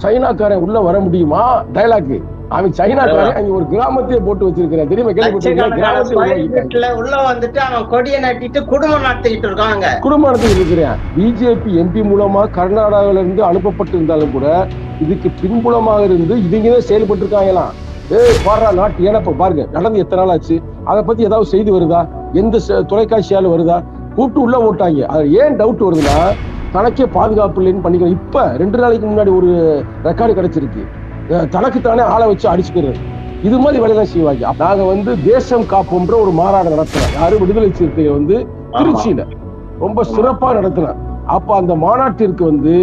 சைனாக்காரன் உள்ள வர முடியுமா? டைலாக். அவன் சைனாக்காரன் அங்க ஒரு கிராமத்தையே போட்டு வச்சிருக்கிறேன், தெரியுமா? கேள்விப்பட்டிருக்கீங்களா? உள்ள வந்துட்டு அவன் கொடியை நட்டிட்டு குடும்பம் நடத்திக்கிட்டு இருக்காங்க. குடும்பம் நடத்திட்டு இருக்கிறேன். பிஜேபி எம்பி மூலமா கர்நாடகாவில இருந்து அனுப்பப்பட்டு இருந்தாலும் கூட இதுக்கு பின்புலமாக இருந்து இவங்கதான் செயல்பட்டு இருக்காங்களாம். பாடுறா நாட்டு ஏனப்ப பாருங்க, நடந்து எத்தனை நாள் ஆச்சு? அதை பத்தி ஏதாவது செய்தி வருதா? எந்த தொலைக்காட்சியால வருதா? கூப்பிட்டு உள்ள ஓட்டாங்க. அது ஏன் டவுட் வருதுன்னா, தனக்கே பாதுகாப்பு இல்லைன்னு பண்ணிக்கிறேன். இப்ப 2 நாளைக்கு முன்னாடி ஒரு ரெக்கார்டு கிடைச்சிருக்கு, தனக்குத்தானே ஆளை வச்சு அடிச்சுக்கிறது. இது மாதிரி வேலையெல்லாம் செய்வாங்க. நாங்க தேசம் காப்போம்ன்ற ஒரு மாநாடு நடத்தினோம். யாரும் விடுதலை சிறுத்தைகள் திருச்சியில ரொம்ப சிறப்பா நடத்தினார். அப்ப அந்த மாநாட்டிற்கு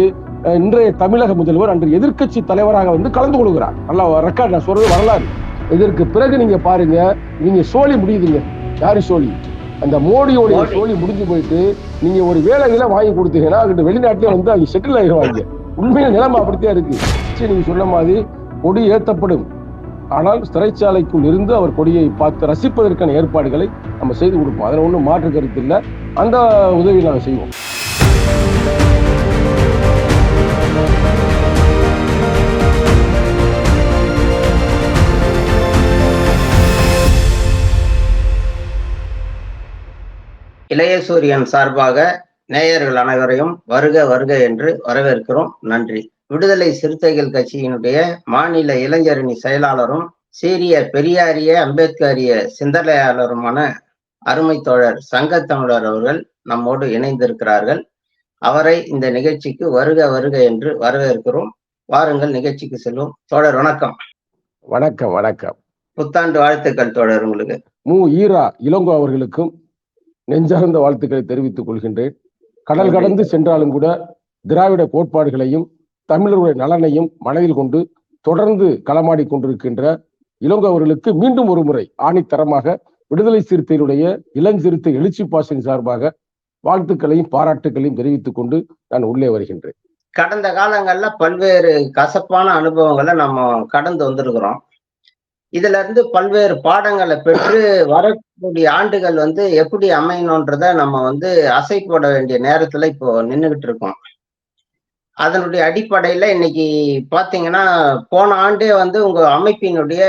இன்றைய தமிழக முதல்வர் அன்று எதிர்கட்சி தலைவராக கலந்து கொள்கிறார். நல்லா ரெக்கார்ட், நான் சொல்றது வரலாறு. இதற்கு பிறகு நீங்க பாருங்க, நீங்க சோழி முடியுதுங்க. யாரு சோழி? அந்த மோடியோடைய சோழி முடிஞ்சு போயிட்டு நீங்க ஒரு வேலைகளை வாங்கி கொடுத்தீங்கன்னா அங்கிட்ட வெளிநாட்டிலே அவங்க செட்டில் ஆகிடுவாங்க. உண்மையில நிலைமை அப்படித்தான் இருக்கு. சரி, நீங்க சொன்ன மாதிரி கொடி ஏற்றப்படும், ஆனால் சிறைச்சாலைக்குள் இருந்து அவர் கொடியை பார்த்து ரசிப்பதற்கான ஏற்பாடுகளை நம்ம செய்து கொடுப்போம். அதில் ஒன்றும் மாற்று கருத்து இல்லை. அந்த உதவி நாங்கள் செய்வோம். இளையசூரியன் சார்பாக நேயர்கள் அனைவரையும் வருக வருக என்று வரவேற்கிறோம். நன்றி. விடுதலை சிறுத்தைகள் கட்சியினுடைய மாநில இளைஞரணி செயலாளரும் சீரிய பெரியாரிய அம்பேத்கரிய சிந்தனையாளருமான அருமை தோழர் சங்கத்தமிழர் அவர்கள் நம்மோடு இணைந்திருக்கிறார்கள். அவரை இந்த நிகழ்ச்சிக்கு வருக வருக என்று வரவேற்கிறோம். வாருங்கள், நிகழ்ச்சிக்கு செல்வோம். தோழர் வணக்கம். வணக்கம். வணக்கம். புத்தாண்டு வாழ்த்துக்கள் தோழர். உங்களுக்கு ஈரா இளங்கோ அவர்களுக்கும் நெஞ்சார்ந்த வாழ்த்துக்களை தெரிவித்துக் கொள்கின்றேன். கடல் கடந்து சென்றாலும் கூட திராவிட கோட்பாடுகளையும் தமிழர்களுடைய நலனையும் மனதில் கொண்டு தொடர்ந்து களமாடி கொண்டிருக்கின்ற இளங்கோ அவர்களுக்கு மீண்டும் ஒரு முறை ஆணித்தரமாக விடுதலை சிறுத்தைகளுடைய இளஞ்சிறுத்தை எழுச்சி பாசனின் சார்பாக வாழ்த்துக்களையும் பாராட்டுகளையும் தெரிவித்துக் கொண்டு நான் உள்ளே வருகின்றேன். கடந்த காலங்கள்ல பல்வேறு கசப்பான அனுபவங்களை நம்ம கடந்து வந்திருக்கிறோம். இதுல இருந்து பல்வேறு பாடங்களை பெற்று வரக்கூடிய ஆண்டுகள் எப்படி அமையணும்ன்றத நம்ம அசை போட வேண்டிய நேரத்துல இப்போ நின்றுகிட்டு இருக்கோம். அதனுடைய அடிப்படையில இன்னைக்கு பாத்தீங்கன்னா, போன ஆண்டே உங்க அமைப்பினுடைய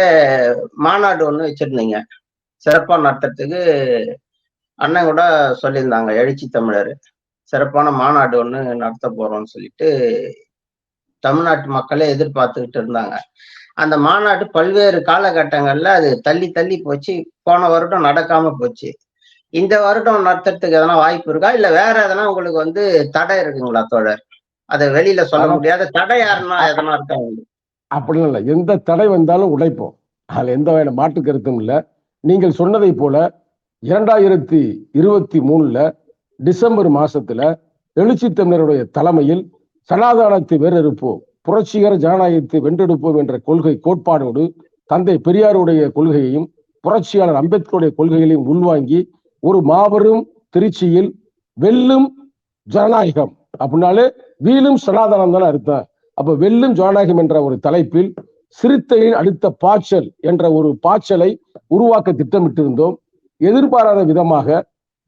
மாநாடு ஒண்ணு வச்சிருந்தீங்க. சிறப்பா நடத்துறதுக்கு அண்ணன் கூட சொல்லியிருந்தாங்க, எழுச்சி தமிழர் சிறப்பான மாநாடு ஒண்ணு நடத்த போறோம்னு சொல்லிட்டு தமிழ்நாட்டு மக்களே எதிர்பார்த்துக்கிட்டு இருந்தாங்க. அந்த மாநாடு பல்வேறு காலகட்டங்கள்ல அது தள்ளி தள்ளி போச்சு. போன வருடம் நடக்காம போச்சு. இந்த வருடம் நடத்துறதுக்கு எதனா வாய்ப்பு இருக்கா, இல்ல வேற எதனா உங்களுக்கு தடை இருக்குங்களா தோழர்? அதை வெளியில சொல்ல முடியாத தடை யாருன்னா எதனா இருக்கா? அப்படிலாம் இல்லை. எந்த தடை வந்தாலும் உடைப்போம். அதுல எந்த மாற்று கருத்தும் இல்லை. நீங்கள் சொன்னதை போல 2023 டிசம்பர் மாசத்துல எழுச்சி தமிழருடைய தலைமையில் சனாதானத்தை வேறறுப்போம், புரட்சிகர ஜனநாயகத்தை வென்றெடுப்போம் என்ற கோட்பாடோடு தந்தை பெரியாருடைய கொள்கையையும் புரட்சியாளர் அம்பேத்கருடைய கொள்கைகளையும் உள்வாங்கி ஒரு மாபெரும் திருச்சியில் வெல்லும் ஜனநாயகம் அப்படின்னாலே வீழும் சனாதனம் தானே அர்த்தம். அப்ப வெல்லும் ஜனநாயகம் என்ற ஒரு தலைப்பில் சிறுத்தையின் அடுத்த பாய்ச்சல் என்ற ஒரு பாய்ச்சலை உருவாக்க திட்டமிட்டிருந்தோம். எதிர்பாராத விதமாக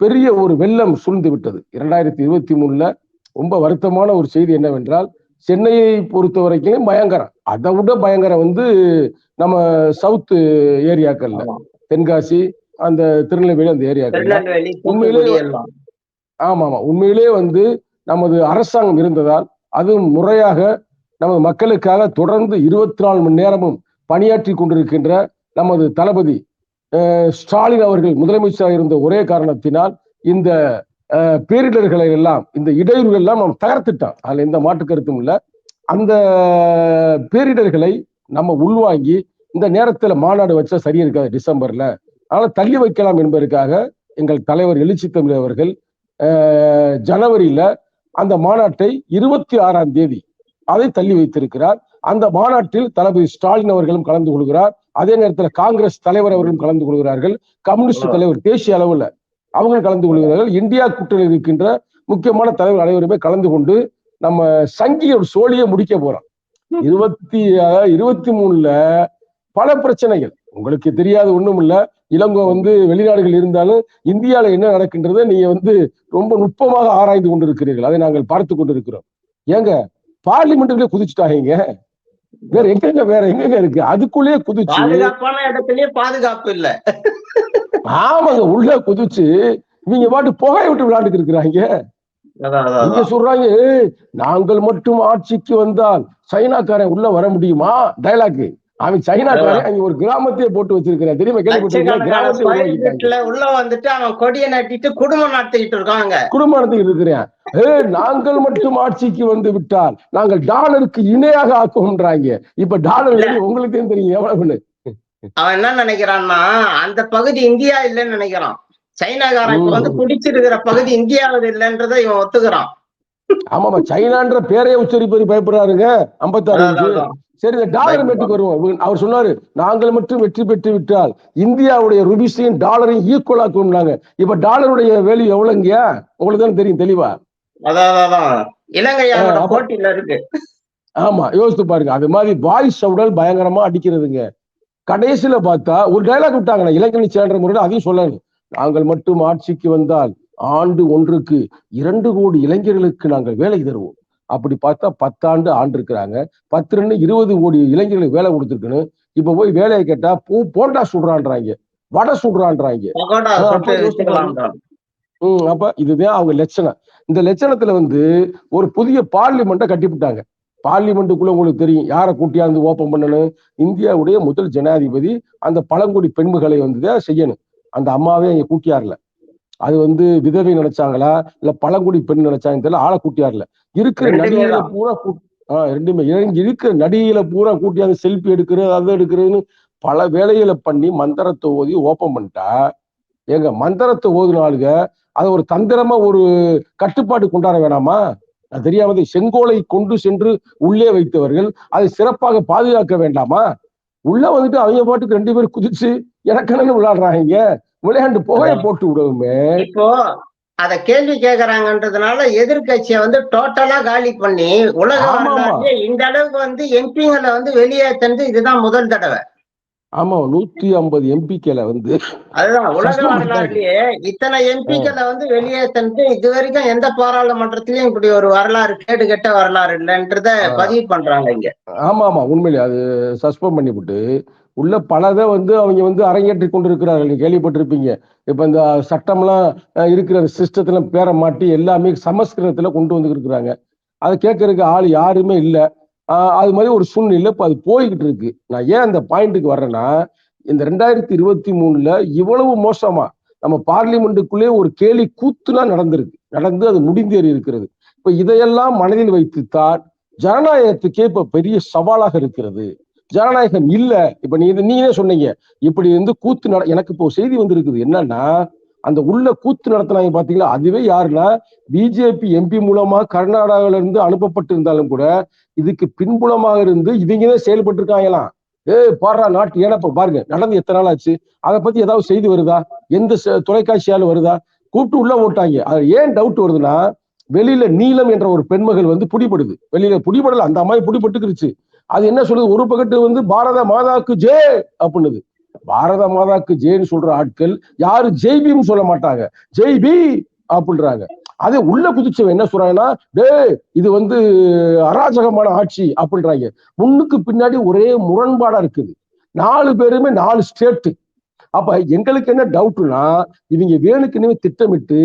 பெரிய ஒரு வெள்ளம் சூழ்ந்து விட்டது. 2023 ரொம்ப வருத்தமான ஒரு செய்தி என்னவென்றால், சென்னையை பொறுத்த வரைக்கும் பயங்கரம். அதை விட பயங்கரம் நம்ம சவுத் ஏரியாக்கள்ல, தென்காசி, அந்த திருநெல்வேலி, அந்த ஏரியாக்கள்ல உண்மையிலே நமது அரசாங்கம் இருந்ததால் அதுவும் முறையாக நமது மக்களுக்காக தொடர்ந்து 24 மணி நேரமும் பணியாற்றி கொண்டிருக்கின்ற நமது தளபதி ஸ்டாலின் அவர்கள் முதலமைச்சராக இருந்த ஒரே காரணத்தினால் இந்த பேரிடர்களை எல்லாம், இந்த இடையூறுகள் எல்லாம் நம்ம தகர்த்துட்டோம். அதுல எந்த மாற்று கருத்தும் இல்லை. அந்த பேரிடர்களை நம்ம உள்வாங்கி இந்த நேரத்துல மாநாடு வச்சா சரியா இருக்காது டிசம்பர்ல, அதனால தள்ளி வைக்கலாம் என்பதற்காக எங்கள் தலைவர் எழுச்சி தமிழர் அவர்கள் ஜனவரியில அந்த மாநாட்டை 26ஆம் தேதி அதை தள்ளி வைத்திருக்கிறார். அந்த மாநாட்டில் தளபதி ஸ்டாலின் அவர்களும் கலந்து கொள்கிறார். அதே நேரத்தில் காங்கிரஸ் தலைவர் அவர்களும் கலந்து கொள்கிறார்கள். கம்யூனிஸ்ட் தலைவர் தேசிய அளவுல அவங்களும் கலந்து கொள்கிறார்கள். இந்தியா கூட்டணியில் இருக்கின்ற முக்கியமான தலைவர் அனைவருமே கலந்து கொண்டு நம்ம சங்கியோட சோழியை முடிக்க போறோம். 2023 பல பிரச்சனைகள் உங்களுக்கு தெரியாது ஒண்ணும் இல்ல. இளங்கோ வெளிநாடுகள் இருந்தாலும் இந்தியால என்ன நடக்கின்றதை நீங்க ரொம்ப நுட்பமாக ஆராய்ந்து கொண்டிருக்கிறீர்கள். அதை நாங்கள் பார்த்து கொண்டிருக்கிறோம். ஏங்க பார்லிமெண்ட்டுக்குள்ளே குதிச்சுட்டாங்க. வேற எங்கெங்க இருக்கு? அதுக்குள்ளேயே குதிச்சு, பாதுகாப்பான இடத்துலயே பாதுகாப்பு இல்ல. ஆமாங்க, உள்ள குதிச்சு இவங்க பாட்டு புகையை விட்டு விளையாண்டுட்டு இருக்கிறாங்க. இங்க சொல்றாங்க, நாங்கள் மட்டும் ஆட்சிக்கு வந்தால் சைனாக்காரன் உள்ள வர முடியுமா? டைலாக். அவன் சைனாக்காரன் அங்க ஒரு கிராமத்தையே போட்டு வச்சிருக்கிறேன், தெரியுமா? கேள்விப்பட்டிருக்கீங்களா? கிராமத்தையே உருவாக்கிட்டாங்க. உள்ள வந்துட்டு அவன் கொடியை நட்டிட்டு குடும்பம் நடத்திக்கிட்டு இருக்காங்க. குடும்பம் நடத்திக்கிட்டு இருக்கிறேன். நாங்கள் மட்டும் ஆட்சிக்கு வந்து விட்டால் நாங்கள் டாலருக்கு இணையாக ஆக்கும்ன்றாங்க. இப்ப டாலர் உங்களுக்கு தெரியும் எவ்வளவுன்னு. அவன் என்ன நினைக்கிறான்னா, அந்த பகுதி இந்தியா இல்லைன்னு நினைக்கிறான். சைனாக்காரன் இப்ப வந்து பிடிச்சிருக்கிற பகுதி இந்தியாவது இல்லைன்றதை இவன் ஒத்துக்கிறான். ஆமாமா, சைனான்ற பேரையே உச்சரிப்பது பயப்படுறாருங்க 56. சரி, இந்த டாலர் மேட்டுக்கு வருவோம். அவர் சொன்னாரு, நாங்கள் மட்டும் வெற்றி பெற்று விட்டால் இந்தியாவுடைய ருபீஸையும் டாலரையும் ஈக்குவல் ஆக்கும்னாங்க. இப்ப டாலருடைய வேல்யூ எவ்வளவுங்கயா? உங்களுக்கு தான் தெரியும் தெளிவா. அதான் இலங்கையோட போட்டியில இருக்கு. ஆமா, யோசித்து பாருங்க. அது மாதிரி வாய்ஸ் சவுடல் பயங்கரமா அடிக்கிறதுங்க. கடைசியில பார்த்தா ஒரு டைலாக் விட்டாங்க, இலங்கை சேர்ந்த முறையில் அதையும் சொல்லணும். நாங்கள் மட்டும் ஆட்சிக்கு வந்தால் ஆண்டு ஒன்றுக்கு 2 கோடி இளைஞர்களுக்கு நாங்கள் வேலை தருவோம். அப்படி பார்த்தா 10 ஆண்டு ஆண்டு இருக்கிறாங்க. 10 20 கோடி இளைஞர்களுக்கு வேலை கொடுத்துருக்குன்னு இப்ப போய் வேலையை கேட்டா போண்டா சுடுறான்றாங்க, வடை சுடுறான்றாங்க. அப்ப இதுதான் அவங்க லட்சணம். இந்த லட்சணத்துல வந்து ஒரு புதிய பார்லிமெண்ட்டை கட்டிவிட்டாங்க. பார்லிமெண்ட்டுக்குள்ள உங்களுக்கு தெரியும் யாரை கூட்டியாந்து ஓபன் பண்ணணும். இந்தியாவுடைய முதல் ஜனாதிபதி அந்த பழங்குடி பெண்களை வந்துதான் செய்யணும். அந்த அம்மாவே இங்க கூட்டியார்ல. அது வந்து விதவை நினைச்சாங்களா இல்ல பழங்குடி பெண் நினைச்சாங்கன்னு தெரியல, ஆளை கூட்டியார்ல. இருக்கிற நடிகைகளை பூரா ரெண்டுமே இருக்கிற நடிகைகளை பூரா கூட்டியாந்து செல்ஃபி எடுக்கிறது, அதை எடுக்கிறதுன்னு பல வேலைகளை பண்ணி மந்திரத்தை ஓதி ஓபன் பண்ணிட்டா, எங்க மந்திரத்தை ஓதுனாளுங்க அதை ஒரு தந்திரமா ஒரு கட்டுப்பாடு கொண்டாட வேணாமா? தெரியாம செங்கோலை கொண்டு சென்று உள்ளே வைத்தவர்கள் அதை சிறப்பாக பாதுகாக்க வேண்டாமா? உள்ள வந்துட்டு அவங்க பாட்டுக்கு 2 பேரும் குதிச்சு எனக்கென்னு விளையாடுறாங்க. விளையாண்டு புகையை போட்டு விடுவோமே. இப்போ அத கேள்வி கேக்குறாங்கன்றதுனால எதிர்கட்சியை வந்து டோட்டலா காலி பண்ணி உலக வரலாறு இந்த அளவுக்கு வந்து எம்பிங்களை வந்து வெளியேற்றது இதுதான் முதல் தடவை. ஆமா, 150 எம்பிக்களை வந்து அதுதான் உலக வரலாறுலயே இத்தனை எம்பிக்களை வந்து வெளியேற்றது இது வரைக்கும் எந்த பாராளுமன்றத்திலயும் இப்படி ஒரு வரலாறு கேடு கெட்ட வரலாறு இல்லைன்றத பதிவு பண்றாங்க இங்க. ஆமா, உண்மையிலே அது சஸ்பெண்ட் பண்ணிவிட்டு உள்ள பலதை வந்து அவங்க வந்து அரங்கேற்றி கொண்டிருக்கிறார்கள். கேள்விப்பட்டிருப்பீங்க. இப்ப இந்த சட்டம்லாம் இருக்கிற சிஸ்டத்துல பேரை மாட்டி எல்லாமே சமஸ்கிருதத்துல கொண்டு வந்து இருக்கிறாங்க. அதை கேட்கறதுக்கு ஆள் யாருமே இல்லை. அது மாதிரி ஒரு சூழ்நிலை இப்ப அது போய்கிட்டு இருக்கு. நான் ஏன் அந்த பாயிண்ட்டுக்கு வர்றேன்னா, இந்த 2023 இவ்வளவு மோசமா நம்ம பார்லிமெண்ட்டுக்குள்ளே ஒரு கேலி கூத்துலாம் நடந்து அது முடிந்தேறி இருக்கிறது. இப்ப இதையெல்லாம் மனதில் வைத்துத்தான் ஜனநாயகத்துக்கே இப்ப பெரிய சவாலாக இருக்கிறது. ஜனநாயகம் இல்ல. இப்ப நீங்களே சொன்னீங்க இப்படி வந்து கூத்து எனக்கு இப்போ செய்தி வந்திருக்குது என்னன்னா, அந்த உள்ள கூத்து நடத்தினாங்க பாத்தீங்களா, அதுவே யாருன்னா பிஜேபி எம்பி மூலமா கர்நாடகாவில இருந்து அனுப்பப்பட்டு இருந்தாலும் கூட இதுக்கு பின்புலமாக இருந்து இவங்கதான் செயல்பட்டு இருக்காங்களாம். பாடுறா நாட்டு ஏனப்ப பாருங்க நடந்து எத்தனை நாள் ஆச்சு, அதை பத்தி ஏதாவது செய்தி வருதா? எந்த தொலைக்காட்சியால வருதா? கூப்பிட்டு உள்ள ஓட்டாங்க. அது ஏன் டவுட் வருதுன்னா, வெளியில நீலம் என்ற ஒரு பெண்மகள் வந்து பிடிபடுது. வெளியில பிடிபடல, அந்த அம்மாவை பிடிபட்டுருச்சு. அது என்ன சொல்லுது, ஒரு பக்கத்து வந்து பாரத மாதாக்கு ஜே அப்படின்னுது. பாரத மாதாக்கு ஜெயின்னு சொல்ற ஆட்கள் யாரு ஜெய்பீம் சொல்ல மாட்டாங்க, ஜெய்பி அப்படின்றாங்க. அதே உள்ள குதிச்சவன் என்ன சொல்றாங்கன்னா, இது வந்து அராஜகமான ஆட்சி அப்படின்றாங்க. முன்னுக்கு பின்னாடி ஒரே முரண்பாடா இருக்குது. 4 பேருமே 4 ஸ்டேட். அப்ப எங்களுக்கு என்ன டவுட்னா, இவங்க வேணுக்குன்னு திட்டமிட்டு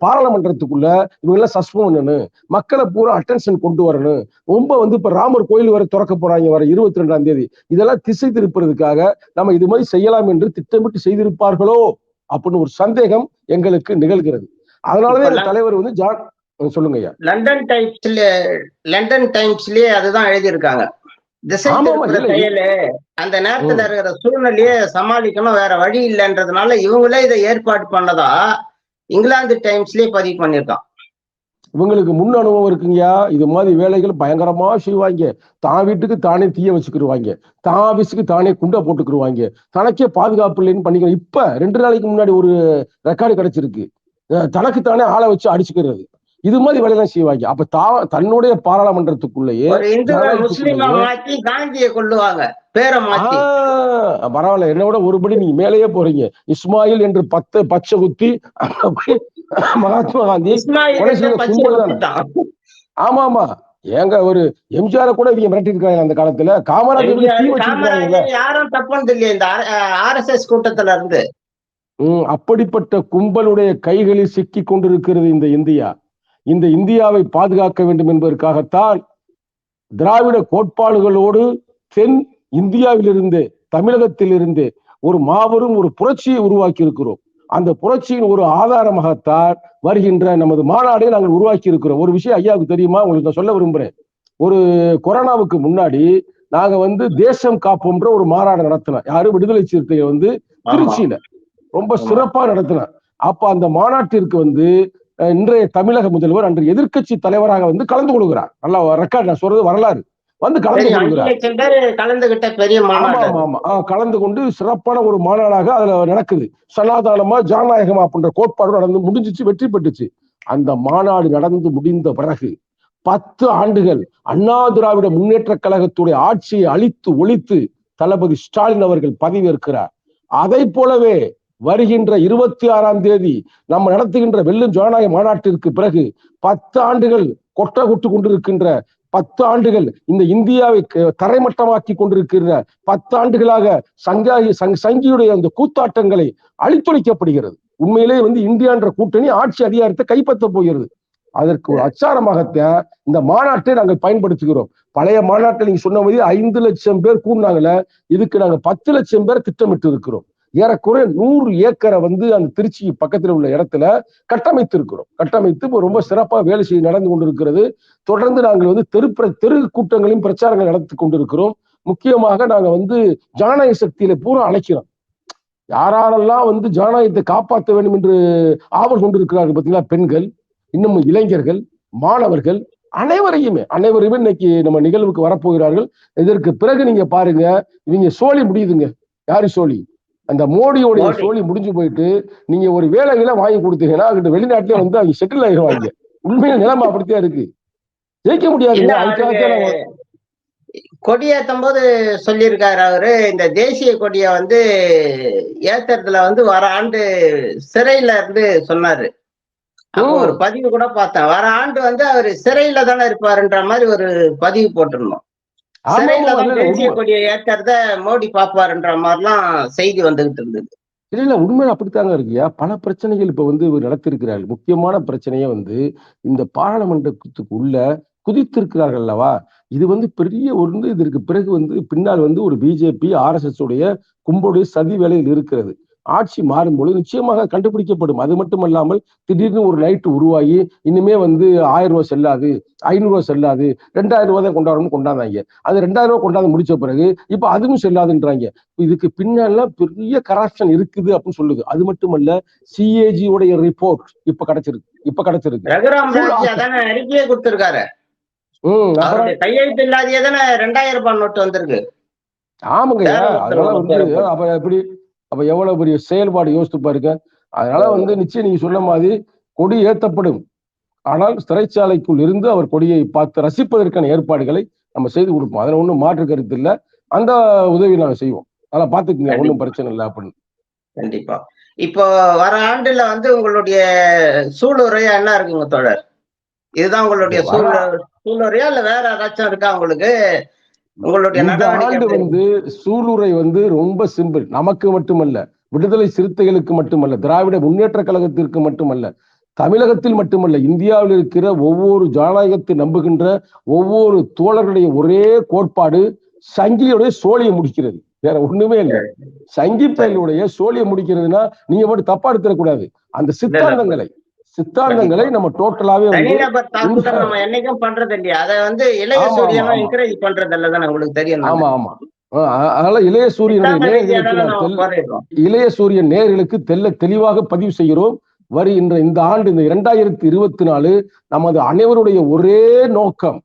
பாராளுமன்றத்துக்குள்ள இவங்க எல்லாம் சஸ்பெண்ட் பண்ணணும், மக்களை பூரா அட்டென்ஷன் கொண்டு வரணும். ரொம்ப வந்து இப்ப ராமர் கோயில் வரை திறக்க போறாங்க வர 22ஆம் தேதி. இதெல்லாம் திசை திருப்பறதுக்காக நம்ம இது மாதிரி செய்யலாம் என்று திட்டமிட்டு செய்திருப்பார்களோ அப்படின்னு ஒரு சந்தேகம் எங்களுக்கு நிகழ்கிறது. அதனாலதான் தலைவர் வந்து சொல்லுங்க ஐயா. லண்டன் டைம்ஸ்லயே அதுதான் எழுதியிருக்காங்க. அந்த நேரத்துல இருக்கிற சூழ்நிலையை சமாளிக்கணும், வேற வழி இல்லைன்றதுனால இவங்களே இதை ஏற்பாடு பண்ணதா இங்கிலாந்து டைம்ஸ்லயே பதிவு பண்ணிருக்கான். இவங்களுக்கு முன் அனுபவம் இருக்குங்கயா. இது மாதிரி வேலைகள் பயங்கரமா செய்வாங்க. தான் வீட்டுக்கு தானே தீய வச்சுக்கிடுவாங்க, தான் ஆபீஸுக்கு தானே குண்டை போட்டுக்கிடுவாங்க, தனக்கே பாதுகாப்பு இல்லைன்னு பண்ணிக்கிறோம். இப்ப 2 நாளைக்கு முன்னாடி ஒரு ரெக்கார்டு கிடைச்சிருக்கு, தனக்கு தானே ஆளை வச்சு அடிச்சுக்கிறது. இது மாதிரி வேலையெல்லாம் செய்வாங்க. அப்ப தன்னுடைய பாராளுமன்றத்துக்குள்ளேயே காந்தியை கொள்ளுவாங்க, பேரை மாத்தி. பரவாயில்ல, என்னோட ஒருபடி நீங்க மேலேயே போறீங்க. இஸ்மாயில் என்று பச்சை குத்தி மகாத்மா காந்தி. ஆமா, ஏங்க ஒரு எம்ஜிஆரை கூட இவங்க மிரட்டி இருக்காங்க அந்த காலத்துல. காமராஜர் தீ வச்சிருக்காங்க. யாரும் தப்பு இல்லையே இந்த RSS கூட்டத்துல இருந்து. அப்படிப்பட்ட கும்பலுடைய கைகளில் சிக்கி கொண்டிருக்கிறது இந்த இந்தியா. இந்த இந்தியாவை பாதுகாக்க வேண்டும் என்பதற்காகத்தான் திராவிட கோட்பாடுகளோடு தென் இந்தியாவிலிருந்து, தமிழகத்திலிருந்து ஒரு மாபெரும் ஒரு புரட்சியை உருவாக்கி இருக்கிறோம். அந்த புரட்சியின் ஒரு ஆதாரமாகத்தான் வருகின்ற நமது மாநாடை நாங்கள் உருவாக்கி இருக்கிறோம். ஒரு விஷயம் ஐயாவுக்கு தெரியுமா, உங்களுக்கு நான் சொல்ல விரும்புறேன். ஒரு கொரோனாவுக்கு முன்னாடி நாங்க தேசம் காப்போம்ன்ற ஒரு மாநாடு நடத்தினோம். யாரும் விடுதலை சிறுத்தைகள் திருச்சியில ரொம்ப சிறப்பா நடத்தினார். அப்ப அந்த மாநாட்டிற்கு இன்றைய தமிழக முதல்வர் அன்று எதிர்க்கட்சி தலைவராக கலந்து கொள்கிறார். நல்லா ரெக்கார்ட் நான் சொல்றது வரலாறு. கலந்து கொள்கிறார். கலந்து கொண்டு சிறப்பான ஒரு மாநாடாக அதுல நடக்குது. சனாதானமா ஜனநாயகமா அப்படின்ற கோட்பாடு நடந்து முடிஞ்சிச்சு, வெற்றி பெற்றுச்சு. அந்த மாநாடு நடந்து முடிந்த பிறகு 10 ஆண்டுகள் அண்ணா திராவிட முன்னேற்ற கழகத்துடைய ஆட்சியை அழித்து ஒழித்து தளபதி ஸ்டாலின் அவர்கள் பதவியேற்கிறார். அதை போலவே வருகின்ற 26ஆம் தேதி நம்ம நடத்துகின்ற வெல்லும் ஜனநாயக மாநாட்டிற்கு பிறகு 10 ஆண்டுகள் கொட்ட கொட்டு கொண்டிருக்கின்ற 10 ஆண்டுகள் இந்த இந்தியாவை தரைமட்டமாக்கி கொண்டிருக்கிற 10 ஆண்டுகளாக சங்கியுடைய அந்த கூத்தாட்டங்களை அழித்தொழிக்கப்படுகிறது. உண்மையிலே இந்தியா என்ற கூட்டணி ஆட்சி அதிகாரத்தை கைப்பற்ற போகிறது. அதற்கு ஒரு அச்சாரமாகத்தான் இந்த மாநாட்டை நாங்கள் பயன்படுத்துகிறோம். பழைய மாநாட்டை நீங்க சொன்ன மாதிரி 5 லட்சம் பேர் கூடினாங்கள, இதுக்கு நாங்க 10 லட்சம் பேர் திட்டமிட்டு இருக்கிறோம். ஏறக்குறைய 100 ஏக்கரை அந்த திருச்சி பக்கத்தில் உள்ள இடத்துல கட்டமைத்து இருக்கிறோம். கட்டமைத்து ரொம்ப சிறப்பாக வேலை செய்ய நடந்து கொண்டிருக்கிறது. தொடர்ந்து நாங்கள் தெரு கூட்டங்களையும் பிரச்சாரங்கள் நடத்தி கொண்டிருக்கிறோம். முக்கியமாக நாங்க ஜனநாயக சக்தியில பூரா அழைக்கிறோம். யாரெல்லாம் ஜனநாயகத்தை காப்பாற்ற வேண்டும் என்று ஆவல் கொண்டிருக்கிறார்கள் பார்த்தீங்களா, பெண்கள், இன்னும் இளைஞர்கள், மாணவர்கள், அனைவரையுமே இன்னைக்கு நம்ம நிகழ்வுக்கு வரப்போகிறார்கள். இதற்கு பிறகு நீங்க பாருங்க, இவங்க சோழி முடியுதுங்க. யாரு சோழி? அந்த மோடியோடைய சோழி முடிஞ்சு போயிட்டு நீங்க ஒரு வேலைகளை வாங்கி கொடுத்தீங்கன்னா அங்கிட்ட வெளிநாட்டிலே அவங்க செட்டில் ஆகிடுவாங்க. உண்மையில நிலைமை அப்படித்தான் இருக்கு. ஜெயிக்க முடியாது. கொடியேற்றும் போது சொல்லியிருக்காரு அவரு, இந்த தேசிய கொடிய ஏத்துறதுல வர ஆண்டு சிறையில இருந்து சொன்னாரு. ஒரு பதிவு கூட பார்த்தேன். வர ஆண்டு அவரு சிறையில தானே இருப்பாருன்ற மாதிரி ஒரு பதிவு போட்டிருந்தோம். தேசிய கொடியை ஏற்கிறத மோடி பாப்பாருன்ற மாதிரிலாம் செய்தி வந்துகிட்டு இருந்தது. இல்ல உண்மையில அப்படித்தாங்க இருக்கியா. பல பிரச்சனைகள் இப்ப நடத்திருக்கிறார்கள். முக்கியமான பிரச்சனையே இந்த பாராளுமன்றத்துக்கு உள்ள குதித்திருக்கிறார்கள் அல்லவா. இது பெரிய இதற்கு பிறகு பின்னால் ஒரு பிஜேபி RSS உடைய கும்பலுடைய சதி வேலையில் இருக்கிறது. ஆட்சி மாறும்போது நிச்சயமாக கண்டுபிடிக்கப்படும். அது மட்டுமல்லாமல் திடீர்னு ஒரு லைட் உருவாகி இனிமே 1000 ரூபாய் செல்லாது, 500 ரூபாய் செல்லாது, 2000 ரூபாய் தான் கொண்டாடணும்னு கொண்டாந்தாங்க. அது 2000 ரூபாய் கொண்டாந்து முடிச்ச பிறகு இப்ப அதுவும் செல்லாதுன்றாங்க. இதுக்கு பின்னால பெரிய கரப்ஷன் இருக்குது அப்படின்னு சொல்லுது. அது மட்டுமல்ல, CAG உடைய ரிப்போர்ட் இப்ப கிடைச்சிருக்கு. அறிக்கையே கொடுத்திருக்காரு. கையெழுத்து இல்லாதே தானே 2000 ரூபாய் நோட்டு வந்திருக்கு. ஆமாங்க. அதனால அப்ப எப்படி, அப்ப எவ்வளவு பெரிய செயல்பாடு யோசித்து பாருங்க. அதனால நிச்சயம் நீங்க சொன்ன மாதிரி கொடி ஏற்றப்படும். ஆனால் சிறைச்சாலைக்குள் இருந்து அவர் கொடியை பார்த்து ரசிப்பதற்கான ஏற்பாடுகளை நம்ம செய்து கொடுப்போம். அதுல ஒண்ணும் மாற்று கருத்து இல்லை. அந்த உதவி நாங்க செய்வோம். அதெல்லாம் பாத்துக்கங்க, ஒன்றும் பிரச்சனை இல்லை அப்படின்னு. கண்டிப்பா. இப்போ வர ஆண்டுல உங்களுடைய சூளுரையா என்ன இருக்குங்க தோழர்? இதுதான் உங்களுடைய சூளுரையா இல்ல வேற ஏதாச்சும் இருக்கா உங்களுக்கு? இந்த ஆண்டு சூளுரை ரொம்ப சிம்பிள். நமக்கு மட்டுமல்ல, விடுதலை சிறுத்தைகளுக்கு மட்டுமல்ல, திராவிட முன்னேற்ற கழகத்திற்கு மட்டுமல்ல, தமிழகத்தில் மட்டுமல்ல, இந்தியாவில் இருக்கிற ஒவ்வொரு ஜனநாயகத்தை நம்புகின்ற ஒவ்வொரு தோழர்களுடைய ஒரே கோட்பாடு சங்கியுடைய சோழியை முடிக்கிறது. வேற ஒண்ணுமே இல்லை. சங்கி பயலுடைய சோழியை முடிக்கிறதுனா நீங்க மட்டும் தப்பா எடுத்துடக்கூடாது. அந்த சித்தாந்தங்களை நம்ம டோட்டலாவே என்னைக்கும் பண்றது இல்லையா? அதை இளைய சூரியனும் என்கரேஜ் பண்றது இல்லதானே உங்களுக்கு தெரியும். ஆமா. அதனால இளைய சூரியன் நேயர்களுக்கு தெளிவாக பதிவு செய்கிறோம். வருகின்ற இந்த ஆண்டு, இந்த 2024, நமது அனைவருடைய ஒரே நோக்கம்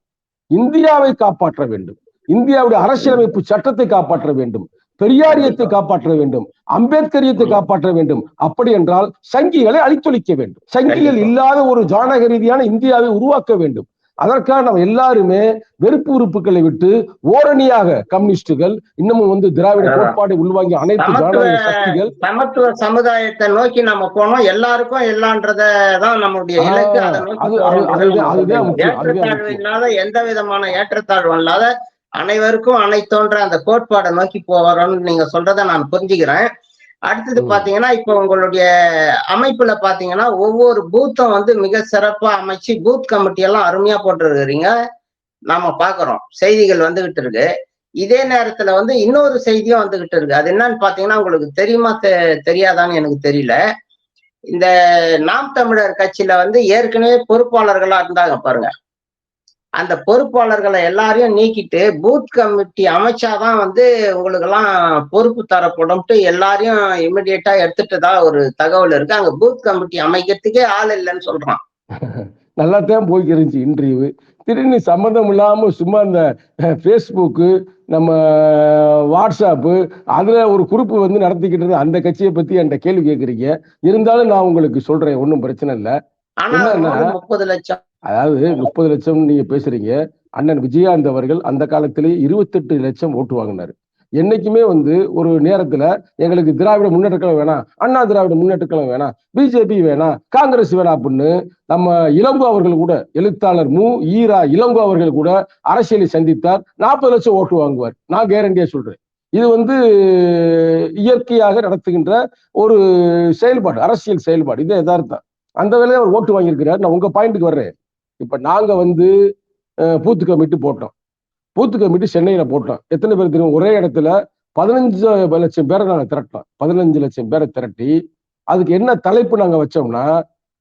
இந்தியாவை காப்பாற்ற வேண்டும். இந்தியாவுடைய அரசியலமைப்பு சட்டத்தை காப்பாற்ற வேண்டும். பெரியாரியத்தை காப்பாற்ற வேண்டும். அம்பேத்கரியத்தை காப்பாற்ற வேண்டும். அப்படி என்றால் சங்கிகளை அழித்தொழிக்க வேண்டும். சங்கிகள் இல்லாத ஒரு ஜனநாயக ரீதியான இந்தியாவை உருவாக்க வேண்டும். அதற்காக நம்ம எல்லாருமே வெறுப்பு உறுப்புகளை விட்டு ஓரணியாக கம்யூனிஸ்டுகள் இன்னமும் வந்து திராவிட கோட்பாடை உள்வாங்கி அனைத்து ஜனநாயக சக்திகள் சமத்துவ சமுதாயத்தை நோக்கி நம்ம போனோம். எல்லாருக்கும் எல்லான்றதான் நம்முடைய இலக்கு. அதை நோக்கி ஏற்றத்தாழ்வு இல்லாத, எந்த விதமான ஏற்றத்தாழ்வு இல்லாத, அனைவருக்கும் அனைத்தோன்ற அந்த கோட்பாடை நோக்கி போறோம்னு நீங்க சொல்றதை நான் புரிஞ்சுக்கிறேன். அடுத்தது பாத்தீங்கன்னா, இப்ப உங்களுடைய அமைப்புல பாத்தீங்கன்னா ஒவ்வொரு பூத்தும் வந்து மிக சிறப்பா அமைச்சு பூத் கமிட்டி எல்லாம் அருமையா போட்டுருக்கிறீங்க. நாம பாக்குறோம், செய்திகள் வந்துகிட்டு இருக்கு. இதே நேரத்துல வந்து இன்னொரு செய்தியும் வந்துகிட்டு இருக்கு. அது என்னன்னு பாத்தீங்கன்னா, உங்களுக்கு தெரியுமா தெரியாதான்னு எனக்கு தெரியல. இந்த நாம் தமிழர் கட்சியில வந்து ஏற்கனவே பொறுப்பாளர்களா இருந்தாங்க பாருங்க. அந்த பொறுப்பாளர்களை எல்லாரையும் நீக்கிட்டு பூத் கமிட்டி அமைச்சாதான் வந்து உங்களுக்கு எல்லாம் பொறுப்பு தரப்படும்ட்டு எல்லாரையும் இமிடியேட்டா எடுத்துட்டதா ஒரு தகவல் இருக்கு. அங்க பூத் கமிட்டி அமைக்கிறதுக்கே ஆள் இல்லைன்னு சொல்றான். நல்லாத்தான் போய்க்கிருந்துச்சு இன்டர்வியூ. திடீர்னு சம்மந்தம் இல்லாம சும்மா இந்த ஃபேஸ்புக்கு, நம்ம வாட்ஸ்அப்பு, அதுல ஒரு குரூப் வந்து நடத்திக்கிட்டு இருந்த அந்த கட்சியை பத்தி என்கிட்ட கேள்வி கேட்குறீங்க. இருந்தாலும் நான் உங்களுக்கு சொல்றேன், ஒன்றும் பிரச்சனை இல்லை. ஆனா 30 லட்சம், அதாவது 30 லட்சம் நீங்க பேசுறீங்க. அண்ணன் விஜயகாந்த் அவர்கள் அந்த காலத்திலேயே 28 லட்சம் ஓட்டு வாங்கினாரு. என்னைக்குமே வந்து ஒரு நேரத்துல எங்களுக்கு திராவிட முன்னேற்ற கழகம் வேணாம், அண்ணா திராவிட முன்னேற்ற கழகம் வேணாம், பிஜேபி வேணாம், காங்கிரஸ் வேணாம் அப்படின்னு நம்ம இளங்கோ அவர்கள் கூட, எழுத்தாளர் ஈரா இளங்கோ அவர்கள் கூட அரசியலை சந்தித்தார். 40 லட்சம் ஓட்டு வாங்குவார். நான் கேரண்டியா சொல்றேன். இது வந்து இயற்கையாக நடத்துகின்ற ஒரு செயல்பாடு, அரசியல் செயல்பாடு. இது யதார்த்தம். அந்த வேலையை அவர் ஓட்டு வாங்கியிருக்கிறார். நான் உங்க பாயிண்ட்டுக்கு வர்றேன். இப்ப நாங்க வந்து பூத்து கமிட்டி போட்டோம். பூத்து கமிட்டி சென்னையில போட்டோம். எத்தனை பேர் தெரியும்? ஒரே இடத்துல 15 லட்சம் பேரை நாங்க திரட்டோம். 15 லட்சம் பேரை திரட்டி அதுக்கு என்ன தலைப்பு நாங்க வச்சோம்னா,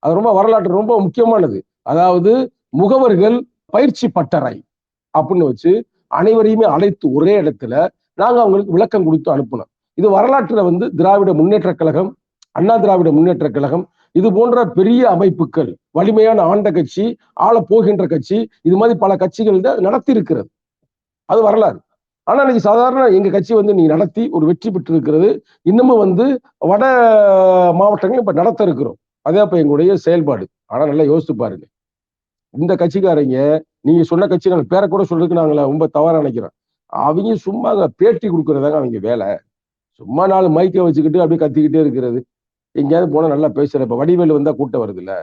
அது ரொம்ப வரலாற்று ரொம்ப முக்கியமானது. அதாவது முகவர்கள் பயிற்சி பட்டறை அப்படின்னு வச்சு அனைவரையுமே அழைத்து ஒரே இடத்துல நாங்க அவங்களுக்கு விளக்கம் கொடுத்து அனுப்பினோம். இது வரலாற்றுல வந்து திராவிட முன்னேற்ற கழகம், அண்ணா திராவிட முன்னேற்ற கழகம், இது போன்ற பெரிய அமைப்புகள், வலிமையான ஆண்ட கட்சி, ஆள போகின்ற கட்சி, இது மாதிரி பல கட்சிகள் நடத்தி இருக்கிறது. அது வரலாறு. ஆனா இன்னைக்கு சாதாரண எங்க கட்சி வந்து நீங்க நடத்தி ஒரு வெற்றி பெற்று இருக்கிறது. இன்னமும் வந்து வட மாவட்டங்கள் இப்ப நடத்த இருக்கிறோம். அதே அப்ப எங்களுடைய செயல்பாடு. ஆனா நல்லா யோசித்து பாருங்க. இந்த கட்சிக்காரங்க, நீங்க சொன்ன கட்சிகள் பேரை கூட சொல்றதுக்கு நாங்கள ரொம்ப தவறா நினைக்கிறோம். அவங்க சும்மா பேட்டி கொடுக்கறதாங்க அவங்க வேலை. சும்மா 4 மைக்கை வச்சுக்கிட்டு அப்படியே கத்திக்கிட்டே இருக்கிறது. எங்கேயாவது போனா நல்லா பேசுற. இப்ப வடிவேலு வந்தா கூட்டம் வருது இல்ல,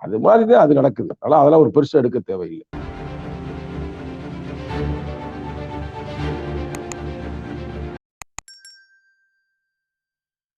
அது மாதிரிதான் அது நடக்குது. அதெல்லாம் ஒரு பெருசா எடுக்க தேவையில்லை.